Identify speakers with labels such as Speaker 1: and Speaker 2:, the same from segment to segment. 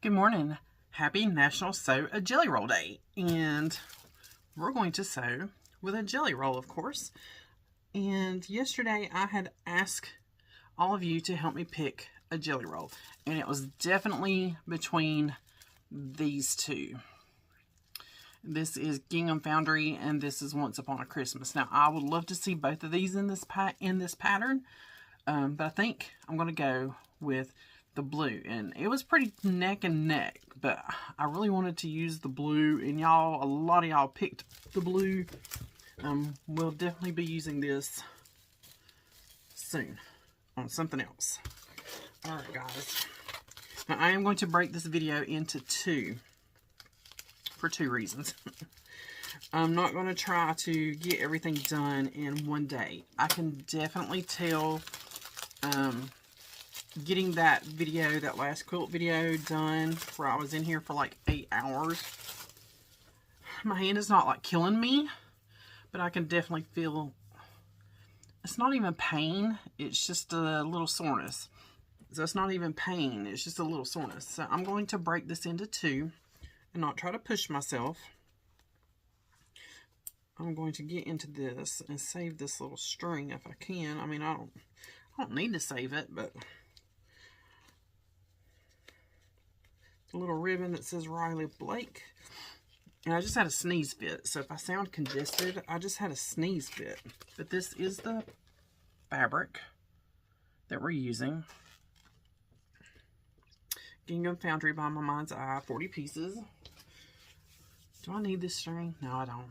Speaker 1: Good morning. Happy National Sew a Jelly Roll Day. And we're going to sew with a jelly roll, of course. And yesterday I had asked all of you to help me pick a jelly roll. And it was definitely between these two. This is Gingham Foundry and this is Once Upon a Christmas. Now I would love to see both of these in this pattern. But I think I'm going to go with the blue, and it was pretty neck and neck, but I really wanted to use the blue, and a lot of y'all picked the blue. We'll definitely be using this soon on something else. Alright guys, now I am going to break this video into two for two reasons. I'm not going to try to get everything done in one day. I can definitely tell getting that last quilt video done where I was in here for like 8 hours. My hand is not like killing me, but I can definitely feel, it's not even pain, it's just a little soreness. So it's not even pain, it's just a little soreness. So I'm going to break this into two and not try to push myself. I'm going to get into this and save this little string if I can. I mean, I don't need to save it, but a little ribbon that says Riley Blake. And I just had a sneeze fit, so if I sound congested, I just had a sneeze fit. But this is the fabric that we're using. Gingham Foundry by my mind's eye, 40 pieces. Do I need this string? No, I don't.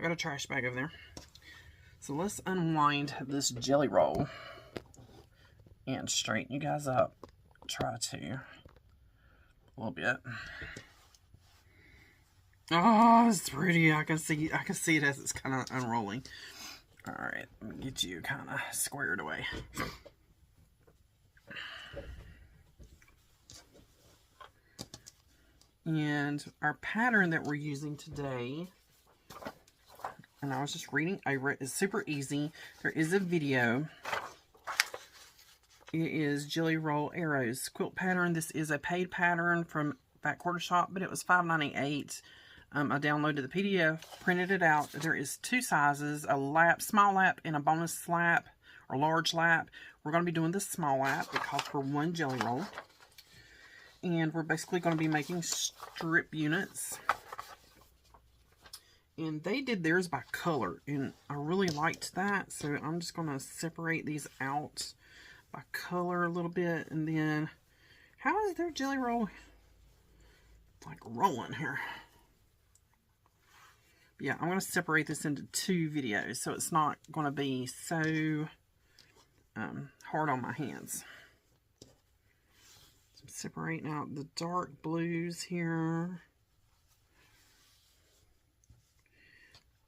Speaker 1: I got a trash bag over there. So let's unwind this jelly roll and straighten you guys up. Try to. A little bit. Oh, it's pretty. I can see it as it's kind of unrolling. All right, let me get you kind of squared away. And our pattern that we're using today, and I was just reading over it, is super easy. There is a video. It is Jellyroll Arrows quilt pattern. This is a paid pattern from Fat Quarter Shop, but it was $5.98. I downloaded the PDF, printed it out. There is two sizes, a lap, small lap, and a bonus lap, or large lap. We're going to be doing the small lap. It calls for one jelly roll. And we're basically going to be making strip units. And they did theirs by color, and I really liked that. So I'm just going to separate these out by color a little bit. And then, how is their jelly roll like rolling here? Yeah, I'm going to separate this into two videos so it's not going to be so hard on my hands. So I'm separating out the dark blues here.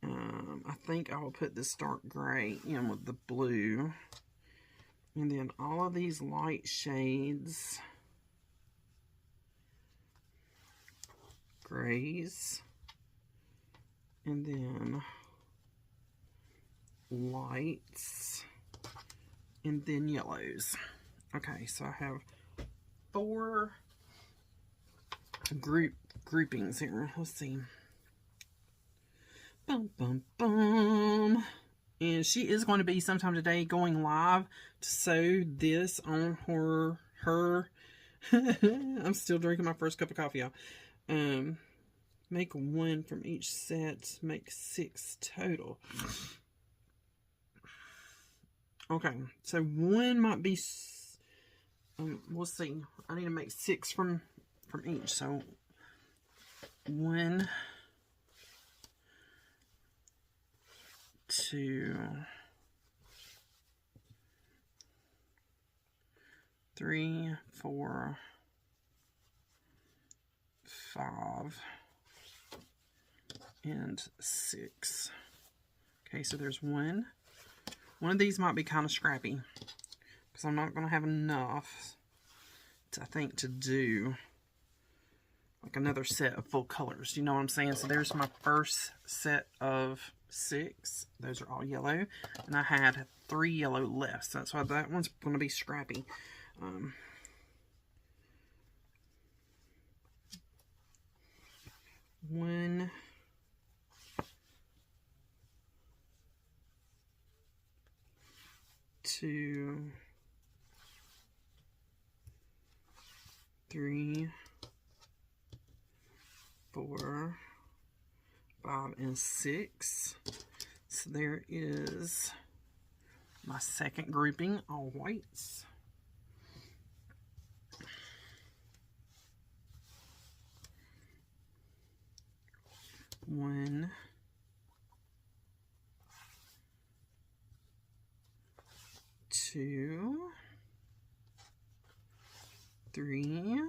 Speaker 1: I think I will put this dark gray in with the blue. And then all of these light shades. Grays. And then lights. And then yellows. Okay, so I have 4 groupings here. Let's see. Bum, bum, bum. And she is going to be sometime today going live to sew this on her. I'm still drinking my first cup of coffee, y'all. Make 1 from each set. Make 6 total. Okay, so 1 might be. We'll see. I need to make 6 from each. So 1, 2, 3, 4, 5, and 6. Okay, so there's 1. One of these might be kind of scrappy because I'm not going to have enough to, I think, to do like another set of full colors. You know what I'm saying? So there's my first set of 6. Those are all yellow, and I had 3 yellow left, so that's why that one's going to be scrappy. 2, 3, 4, 5, and 6. So there is my second grouping, all whites. One, two, 3,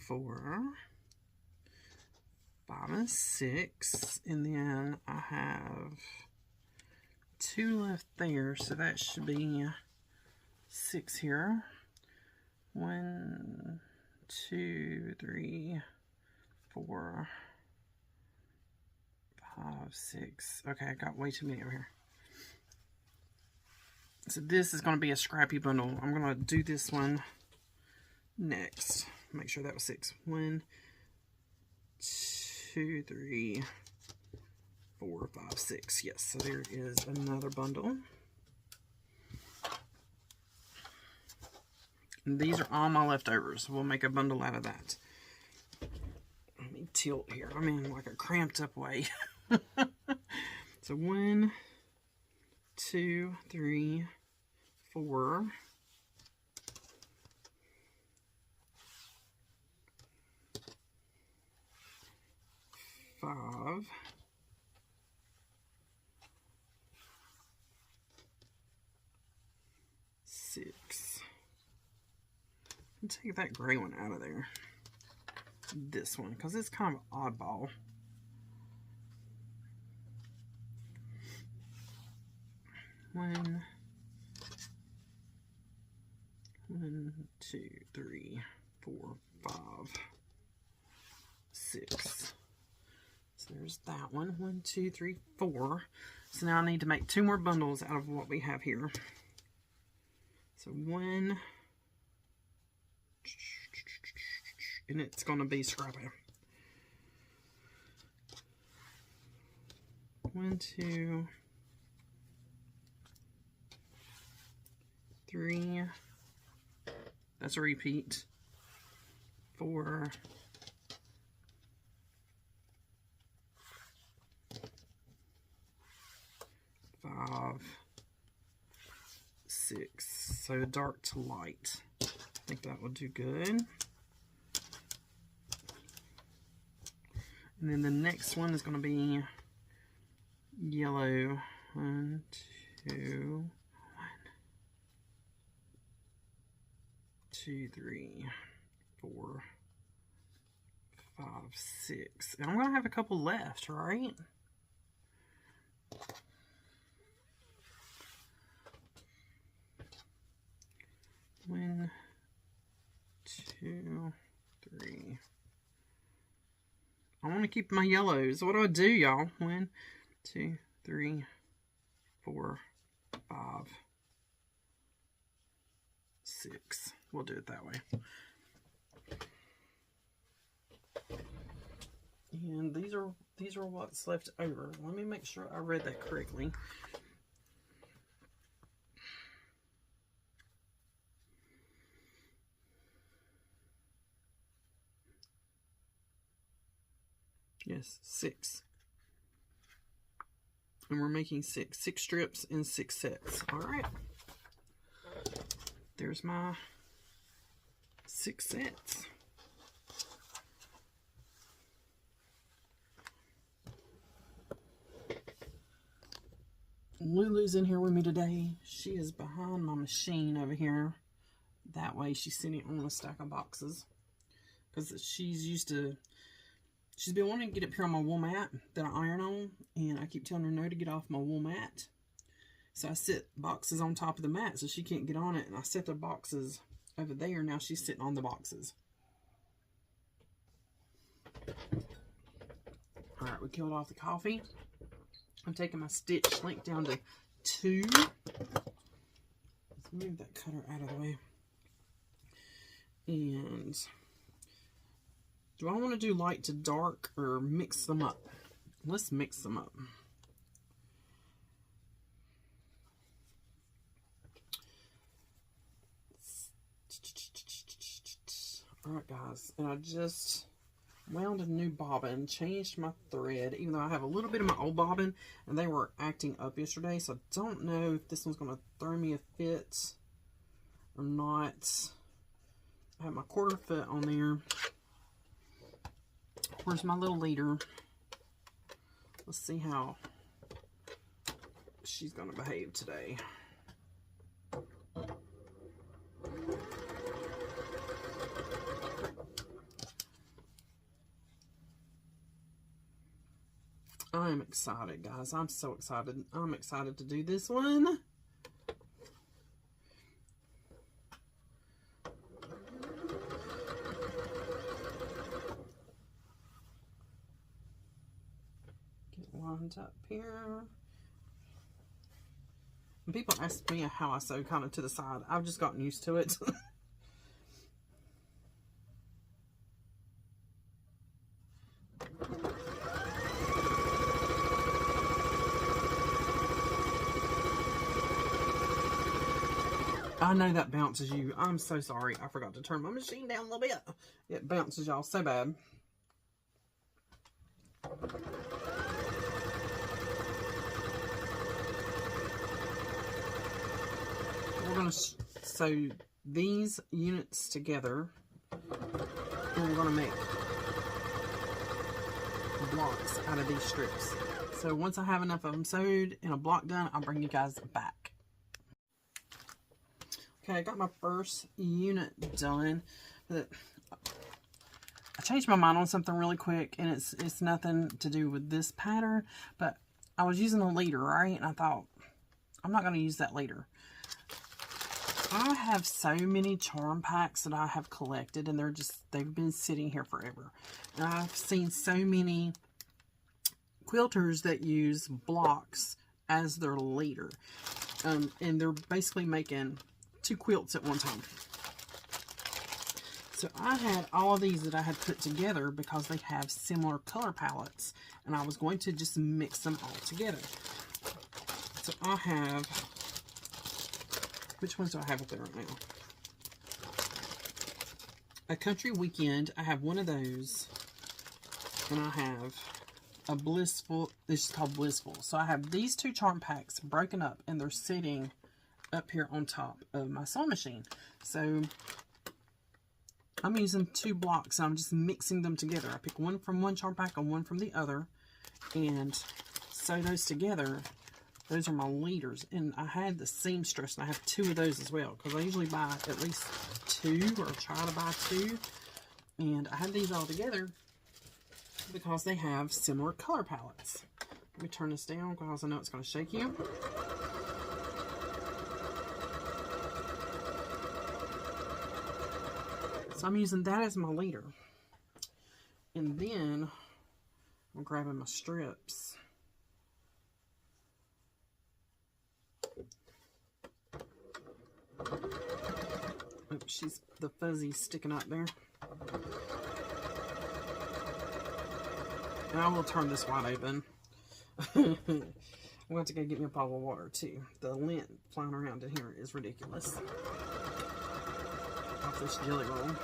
Speaker 1: 4, 5, and 6, and then I have 2 left there, so that should be 6 here. 1, 2, 3, 4, 5, 6. Okay, I got way too many over here. So this is going to be a scrappy bundle. I'm going to do this one next. Make sure that was 6. 1, 2, 3, 4, 5, 6. Yes, so there is another bundle. And these are all my leftovers. We'll make a bundle out of that. Let me tilt here. I'm in like a cramped up way. So 1, 2, 3, 4. 5. 6. I'll take that gray one out of there. This one, because it's kind of oddball. One, 2, 3, 4, 5, 6. So there's that one. 1, 2, 3, 4. So now I need to make 2 more bundles out of what we have here. So 1, and it's going to be scrappy. 1, 2, 3. That's a repeat. 4. 5, 6. So dark to light. I think that will do good. And then the next one is going to be yellow. 1, 2, 2, 3, 4, 5, 6. And I'm going to have a couple left, right? One, 2, 3. I want to keep my yellows. What do I do, y'all? 1, 2, 3, 4, 5, 6. We'll do it that way. And these are what's left over. Let me make sure I read that correctly. Yes, 6. And we're making 6 strips and 6 sets. All right. There's my 6 sets. Lulu's in here with me today. She is behind my machine over here. That way she's sitting on a stack of boxes. Because she's been wanting to get up here on my wool mat that I iron on. And I keep telling her no to get off my wool mat. So I set boxes on top of the mat so she can't get on it. And I set the boxes over there. Now she's sitting on the boxes. Alright, we killed off the coffee. I'm taking my stitch length down to 2. Let's move that cutter out of the way. And do I want to do light to dark or mix them up? Let's mix them up. Alright guys, and I just wound a new bobbin, changed my thread, even though I have a little bit of my old bobbin, and they were acting up yesterday, so I don't know if this one's going to throw me a fit or not. I have my 1/4 foot on there. Where's my little leader? Let's see how she's going to behave today. I'm excited, guys. I'm so excited. I'm excited to do this one. Get lined up here. When people ask me how I sew kind of to the side, I've just gotten used to it. I know that bounces you. I'm so sorry. I forgot to turn my machine down a little bit. It bounces y'all so bad. We're going to sew these units together, and we're going to make blocks out of these strips. So once I have enough of them sewed and a block done, I'll bring you guys back. Okay, I got my first unit done. I changed my mind on something really quick, and it's nothing to do with this pattern, but I was using a leader, right? And I thought, I'm not going to use that leader. I have so many charm packs that I have collected, and they've been sitting here forever. And I've seen so many quilters that use blocks as their leader. And they're basically making 2 quilts at one time. So I had all of these that I had put together because they have similar color palettes, and I was going to just mix them all together. So I have, which ones do I have up there right now? A Country Weekend. I have one of those, and I have a Blissful. This is called Blissful. So I have these 2 charm packs broken up, and they're sitting up here on top of my sewing machine. So I'm using 2 blocks, and I'm just mixing them together. I pick one from one charm pack and one from the other, and sew those together. Those are my leaders, and I had the seamstress, and I have 2 of those as well, because I usually buy at least 2, or try to buy 2, and I have these all together because they have similar color palettes. Let me turn this down because I know it's going to shake you. So I'm using that as my leader, and then I'm grabbing my strips. Oops, she's the fuzzy sticking up there. And I will turn this wide open. I'm going to go get me a bottle of water too. The lint flying around in here is ridiculous. Off this Jellyroll.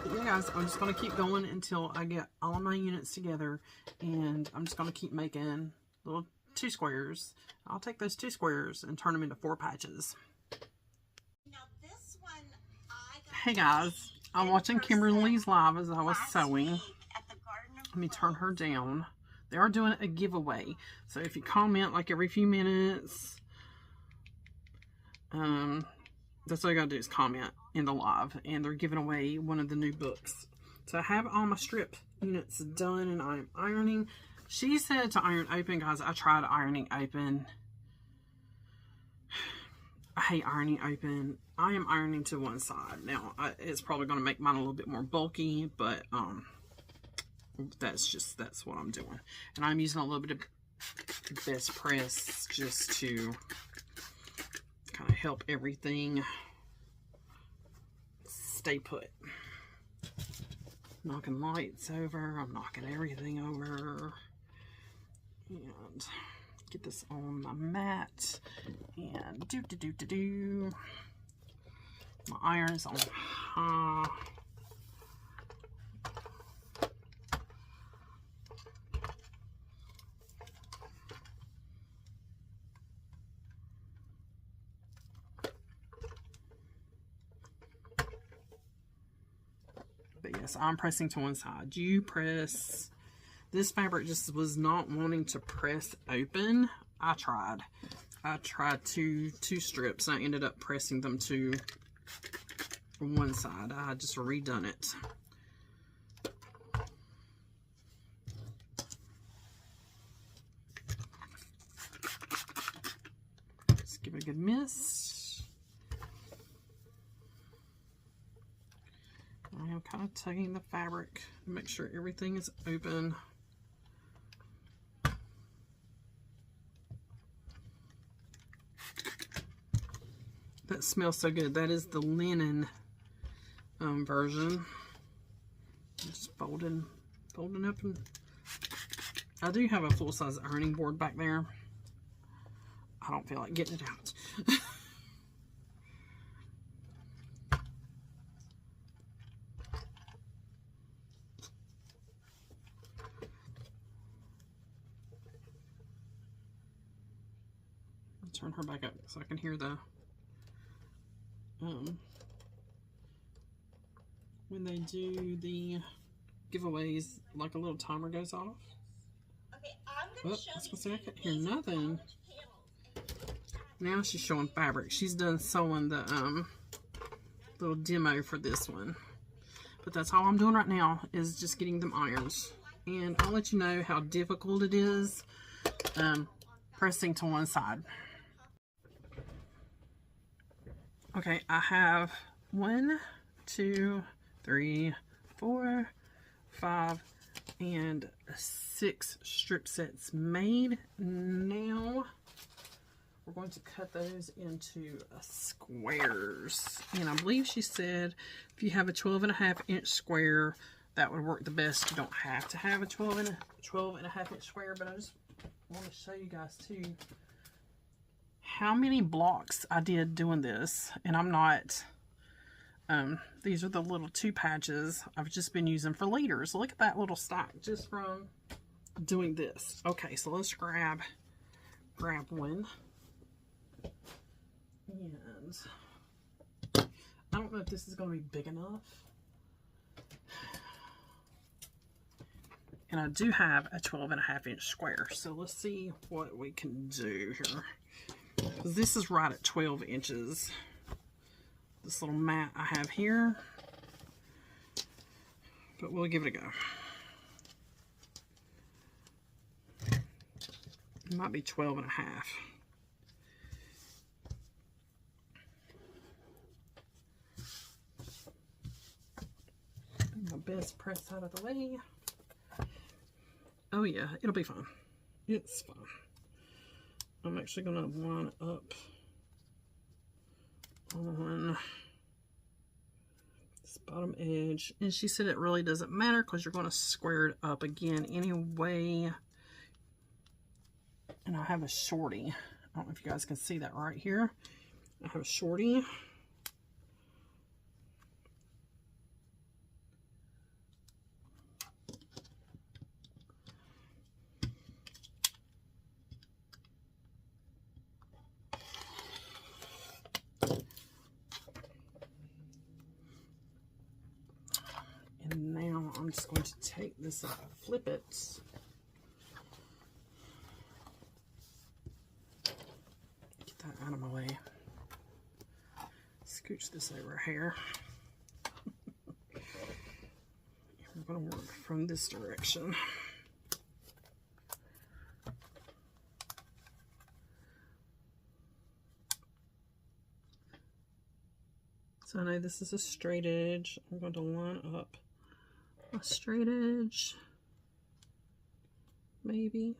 Speaker 1: But yeah, guys, I'm just going to keep going until I get all of my units together, and I'm just going to keep making little 2 squares. I'll take those 2 squares and turn them into 4 patches.
Speaker 2: Now this one
Speaker 1: Hey guys, I'm watching Kimberly's live as I was sewing. Let me turn her down. They are doing a giveaway, so if you comment like every few minutes, that's all you gotta do is comment in the live, and they're giving away one of the new books. So I have all my strip units done, and I'm ironing. She said to iron open, guys. I tried ironing open. I hate ironing open. I am ironing to one side. Now, it's probably going to make mine a little bit more bulky, but that's what I'm doing. And I'm using a little bit of Best Press just to kind of help everything stay put. Knocking lights over. I'm knocking everything over. And get this on my mat. And My iron is on high. But yes, I'm pressing to one side. You press. This fabric just was not wanting to press open. I tried two strips. I ended up pressing them to one side. I just redone it. Just give it a good mist. I am kind of tugging the fabric to make sure everything is open. That smells so good. That is the linen version. Just folding up. And I do have a full-size ironing board back there. I don't feel like getting it out. I'll turn her back up so I can hear the when they do the giveaways, like a little timer goes off.
Speaker 2: Okay, I'm gonna show
Speaker 1: I was
Speaker 2: you.
Speaker 1: gonna say I couldn't hear nothing. Now she's showing fabric. She's done sewing the little demo for this one. But that's all I'm doing right now is just getting them irons. And I'll let you know how difficult it is pressing to one side. Okay, I have 1, 2, 3, 4, 5, and 6 strip sets made. Now we're going to cut those into squares. And I believe she said if you have a 12.5-inch square, that would work the best. You don't have to have a 12.5-inch square, but I just want to show you guys too how many blocks I did doing this. And I'm not, these are the little 2 patches I've just been using for leaders. Look at that little stack just from doing this. Okay, so let's grab one. And I don't know if this is going to be big enough. And I do have a 12.5-inch square. So let's see what we can do here. Because this is right at 12 inches. This little mat I have here. But we'll give it a go. It might be 12.5. My best press out of the way. Oh yeah, it'll be fine. It's fine. I'm actually going to line up on this bottom edge. And she said it really doesn't matter because you're going to square it up again anyway. And I have a shorty. I don't know if you guys can see that right here. I have a shorty. And now I'm just going to take this out, flip it. Get that out of my way. Scooch this over here. We're going to work from this direction. So I know this is a straight edge. I'm going to line up a straight edge, maybe.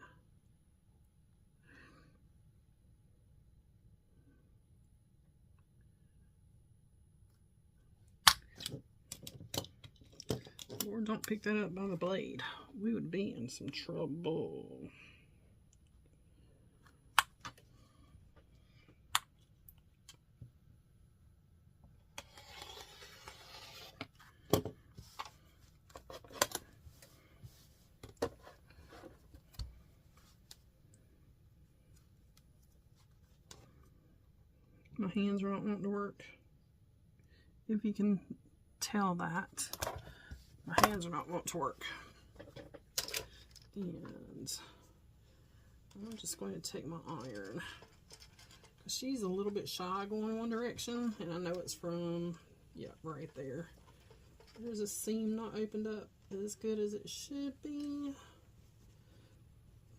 Speaker 1: Lord, don't pick that up by the blade. We would be in some trouble. My hands are not wanting to work. If you can tell that. My hands are not wanting to work. And I'm just going to take my iron. Because she's a little bit shy going one direction. And I know it's from, yeah, right there. There's a seam not opened up as good as it should be.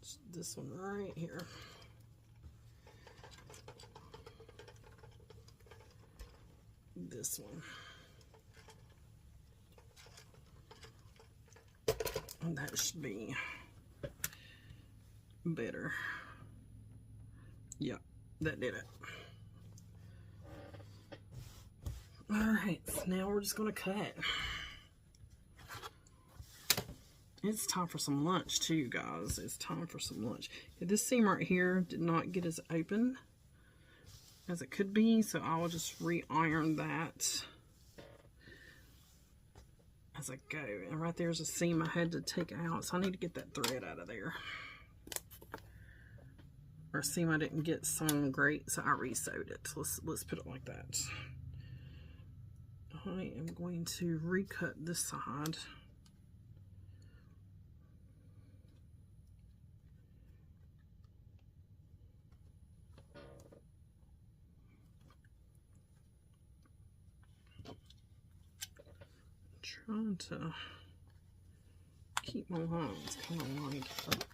Speaker 1: It's this one right here. This one. And that should be better. Yep, that did it. Alright, so now we're just going to cut. It's time for some lunch too, guys. It's time for some lunch. This seam right here did not get as open as it could be, so I will just re-iron that as I go. And right there's a seam I had to take out, so I need to get that thread out of there. Or a seam I didn't get sewn great, so I re-sewed it. Let's put it like that. I am going to recut this side. Trying to keep my lines kind of lined up.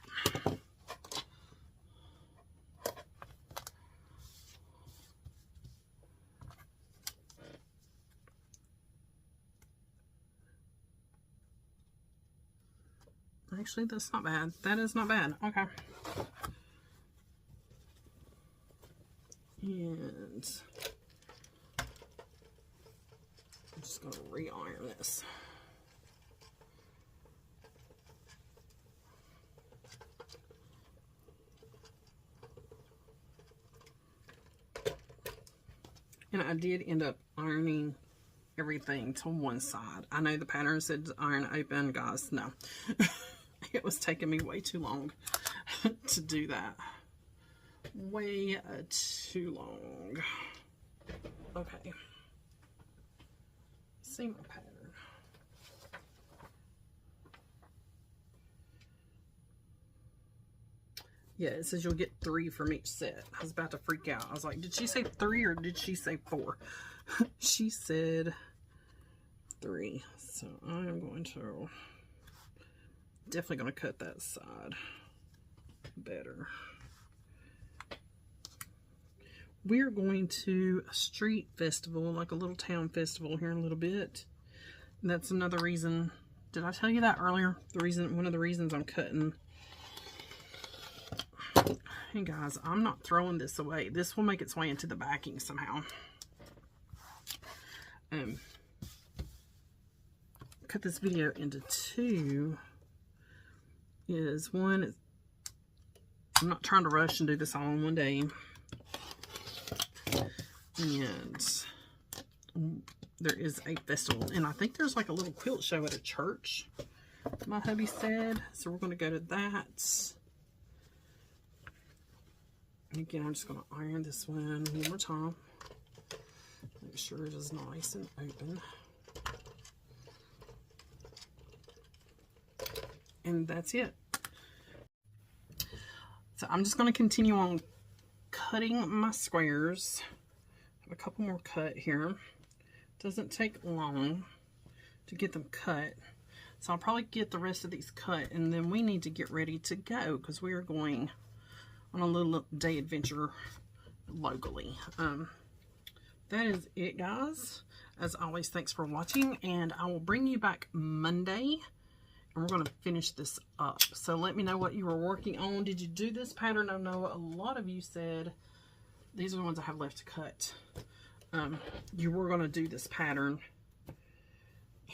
Speaker 1: Actually, that's not bad. That is not bad. Okay. And I'm just going to re-iron this. And I did end up ironing everything to one side. I know the pattern said iron open, guys. No. It was taking me way too long to do that. Way too long. Okay. See my pattern. Yeah, it says you'll get 3 from each set. I was about to freak out. I was like, did she say 3 or did she say 4? She said 3. So I'm going to definitely going to cut that side better. We're going to a street festival, like a little town festival here in a little bit. And that's another reason. Did I tell you that earlier? One of the reasons I'm cutting. Hey guys, I'm not throwing this away. This will make its way into the backing somehow. Cut this video into 2 is one, I'm not trying to rush and do this all in one day. And there is a festival, and I think there's like a little quilt show at a church, my hubby said. So we're going to go to that. And again, I'm just going to iron this one more time. Make sure it is nice and open. And that's it. So I'm just going to continue on cutting my squares. Have a couple more cut here. Doesn't take long to get them cut. So I'll probably get the rest of these cut, and then we need to get ready to go because we are going on a little day adventure locally. That is it, guys. As always, thanks for watching, and I will bring you back Monday, and we're going to finish this up. So let me know what you were working on. Did you do this pattern? I know a lot of you said these are the ones I have left to cut. You were going to do this pattern,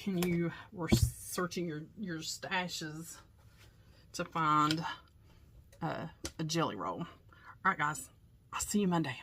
Speaker 1: and you were searching your stashes to find a jelly roll. All right, guys, I'll see you Monday.